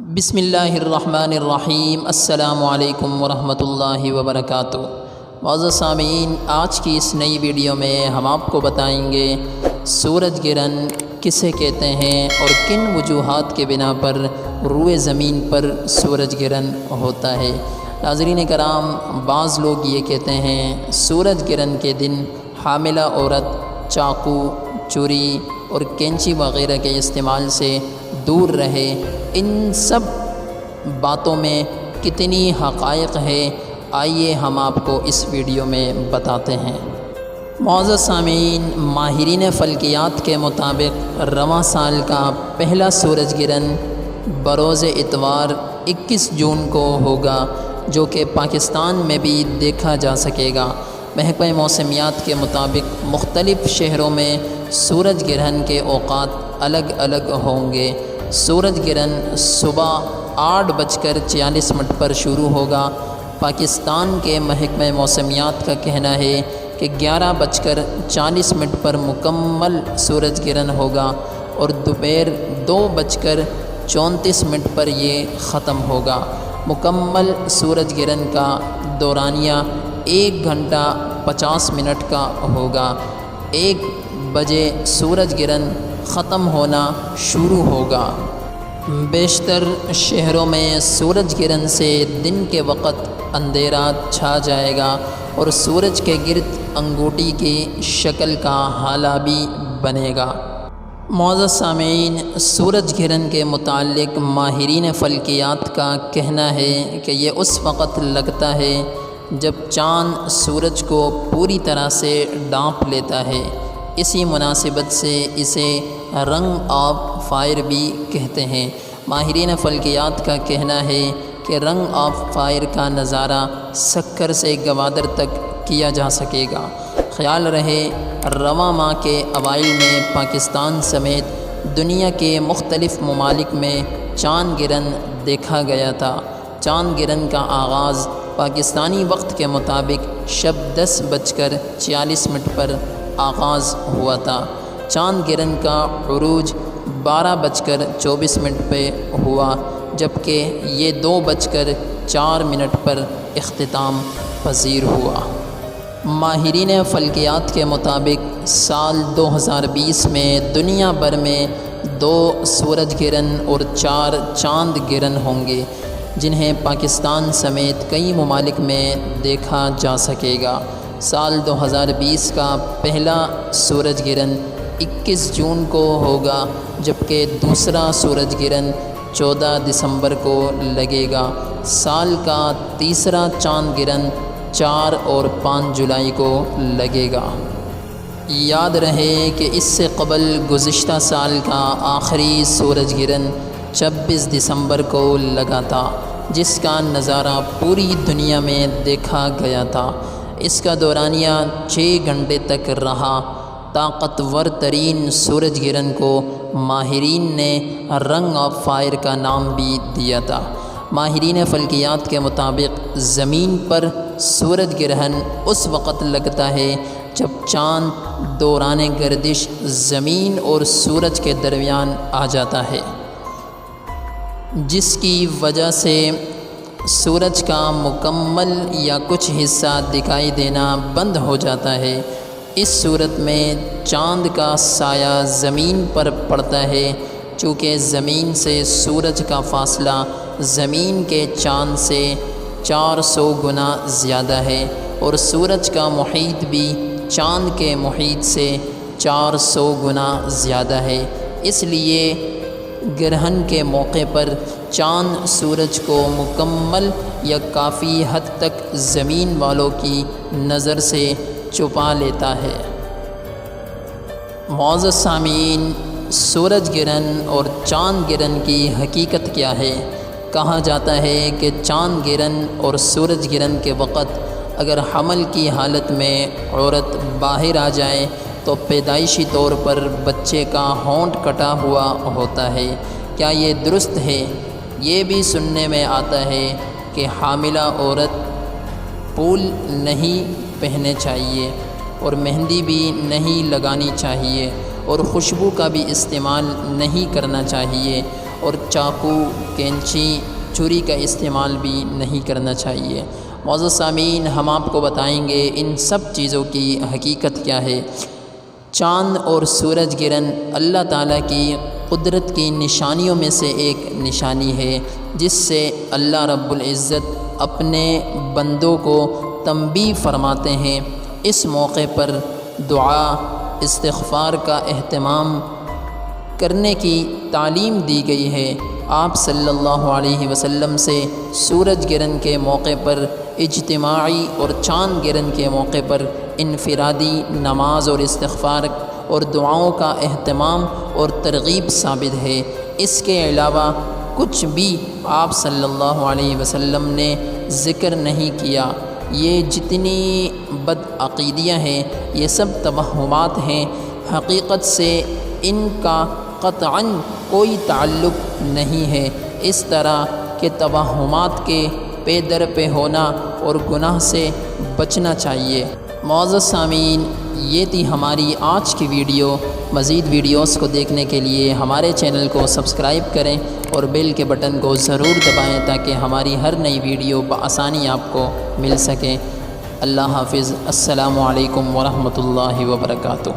بسم اللہ الرحمن الرحیم۔ السلام علیکم ورحمۃ اللہ وبرکاتہ۔ معزز سامعین، آج کی اس نئی ویڈیو میں ہم آپ کو بتائیں گے سورج گرہن کسے کہتے ہیں اور کن وجوہات کے بنا پر روئے زمین پر سورج گرہن ہوتا ہے۔ ناظرین کرام، بعض لوگ یہ کہتے ہیں سورج گرہن کے دن حاملہ عورت چاقو، چھری اور کینچی وغیرہ کے استعمال سے دور رہے۔ ان سب باتوں میں کتنی حقائق ہے، آئیے ہم آپ کو اس ویڈیو میں بتاتے ہیں۔ معزز سامعین، ماہرین فلکیات کے مطابق رواں سال کا پہلا سورج گرہن بروز اتوار 21 جون کو ہوگا، جو کہ پاکستان میں بھی دیکھا جا سکے گا۔ محکمہ موسمیات کے مطابق مختلف شہروں میں سورج گرہن کے اوقات الگ الگ ہوں گے۔ سورج گرہن صبح 8:46 پر شروع ہوگا۔ پاکستان کے محکمہ موسمیات کا کہنا ہے کہ 11:40 پر مکمل سورج گرہن ہوگا اور دوپہر 2:34 پر یہ ختم ہوگا۔ مکمل سورج گرہن کا دورانیہ 1 گھنٹہ 50 منٹ کا ہوگا۔ 1 بجے سورج گرہن ختم ہونا شروع ہوگا۔ بیشتر شہروں میں سورج گرہن سے دن کے وقت اندھیرا چھا جائے گا اور سورج کے گرد انگوٹھی کی شکل کا ہالہ بھی بنے گا۔ معزز سامعین، سورج گرہن کے متعلق ماہرین فلکیات کا کہنا ہے کہ یہ اس وقت لگتا ہے جب چاند سورج کو پوری طرح سے ڈھانپ لیتا ہے۔ اسی مناسبت سے اسے رنگ آف فائر بھی کہتے ہیں۔ ماہرین فلکیات کا کہنا ہے کہ رنگ آف فائر کا نظارہ سکر سے گوادر تک کیا جا سکے گا۔ خیال رہے، رواں ماہ کے اوائل میں پاکستان سمیت دنیا کے مختلف ممالک میں چاند گرہن دیکھا گیا تھا۔ چاند گرہن کا آغاز پاکستانی وقت کے مطابق شب 10:46 پر آغاز ہوا تھا۔ چاند گرہن کا عروج 12:24 پہ ہوا، جبکہ یہ 2:04 پر اختتام پذیر ہوا۔ ماہرین فلکیات کے مطابق سال 2020 میں دنیا بھر میں 2 سورج گرہن اور 4 چاند گرہن ہوں گے، جنہیں پاکستان سمیت کئی ممالک میں دیکھا جا سکے گا۔ سال 2020 کا پہلا سورج گرہن 21 جون کو ہوگا، جبکہ دوسرا سورج گرہن 14 دسمبر کو لگے گا۔ سال کا تیسرا چاند گرہن 4 اور 5 جولائی کو لگے گا۔ یاد رہے کہ اس سے قبل گزشتہ سال کا آخری سورج گرہن 26 دسمبر کو لگا تھا، جس کا نظارہ پوری دنیا میں دیکھا گیا تھا۔ اس کا دورانیہ 6 گھنٹے تک رہا۔ طاقتور ترین سورج گرہن کو ماہرین نے رنگ آف فائر کا نام بھی دیا تھا۔ ماہرین فلکیات کے مطابق زمین پر سورج گرہن اس وقت لگتا ہے جب چاند دوران گردش زمین اور سورج کے درمیان آ جاتا ہے، جس کی وجہ سے سورج کا مکمل یا کچھ حصہ دکھائی دینا بند ہو جاتا ہے۔ اس صورت میں چاند کا سایہ زمین پر پڑتا ہے۔ چونکہ زمین سے سورج کا فاصلہ زمین کے چاند سے 400 گنا زیادہ ہے اور سورج کا محیط بھی چاند کے محیط سے 400 گنا زیادہ ہے۔ اس لیے گرہن کے موقع پر چاند سورج کو مکمل یا کافی حد تک زمین والوں کی نظر سے چھپا لیتا ہے۔ معزز سامعین، سورج گرہن اور چاند گرہن کی حقیقت کیا ہے؟ کہا جاتا ہے کہ چاند گرہن اور سورج گرہن کے وقت اگر حمل کی حالت میں عورت باہر آ جائے تو پیدائشی طور پر بچے کا ہونٹ کٹا ہوا ہوتا ہے۔ کیا یہ درست ہے؟ یہ بھی سننے میں آتا ہے کہ حاملہ عورت پھول نہیں پہننے چاہیے اور مہندی بھی نہیں لگانی چاہیے اور خوشبو کا بھی استعمال نہیں کرنا چاہیے اور چاقو، کینچی، چھری کا استعمال بھی نہیں کرنا چاہیے۔ معزز سامعین، ہم آپ کو بتائیں گے ان سب چیزوں کی حقیقت کیا ہے۔ چاند اور سورج گرہن اللہ تعالیٰ کی قدرت کی نشانیوں میں سے ایک نشانی ہے، جس سے اللہ رب العزت اپنے بندوں کو تنبیہ فرماتے ہیں۔ اس موقع پر دعا، استغفار کا اہتمام کرنے کی تعلیم دی گئی ہے۔ آپ صلی اللہ علیہ وسلم سے سورج گرہن کے موقع پر اجتماعی اور چاند گرہن کے موقع پر انفرادی نماز اور استغفار اور دعاؤں کا اہتمام اور ترغیب ثابت ہے۔ اس کے علاوہ کچھ بھی آپ صلی اللہ علیہ وسلم نے ذکر نہیں کیا۔ یہ جتنی بدعقیدیاں ہیں یہ سب توہمات ہیں، حقیقت سے ان کا قطعاً کوئی تعلق نہیں ہے۔ اس طرح کے توہمات کے پے در پہ ہونا اور گناہ سے بچنا چاہیے۔ معزز سامعین، یہ تھی ہماری آج کی ویڈیو۔ مزید ویڈیوز کو دیکھنے کے لیے ہمارے چینل کو سبسکرائب کریں اور بیل کے بٹن کو ضرور دبائیں تاکہ ہماری ہر نئی ویڈیو بآسانی آپ کو مل سکے۔ اللہ حافظ۔ السلام علیکم ورحمۃ اللہ وبرکاتہ۔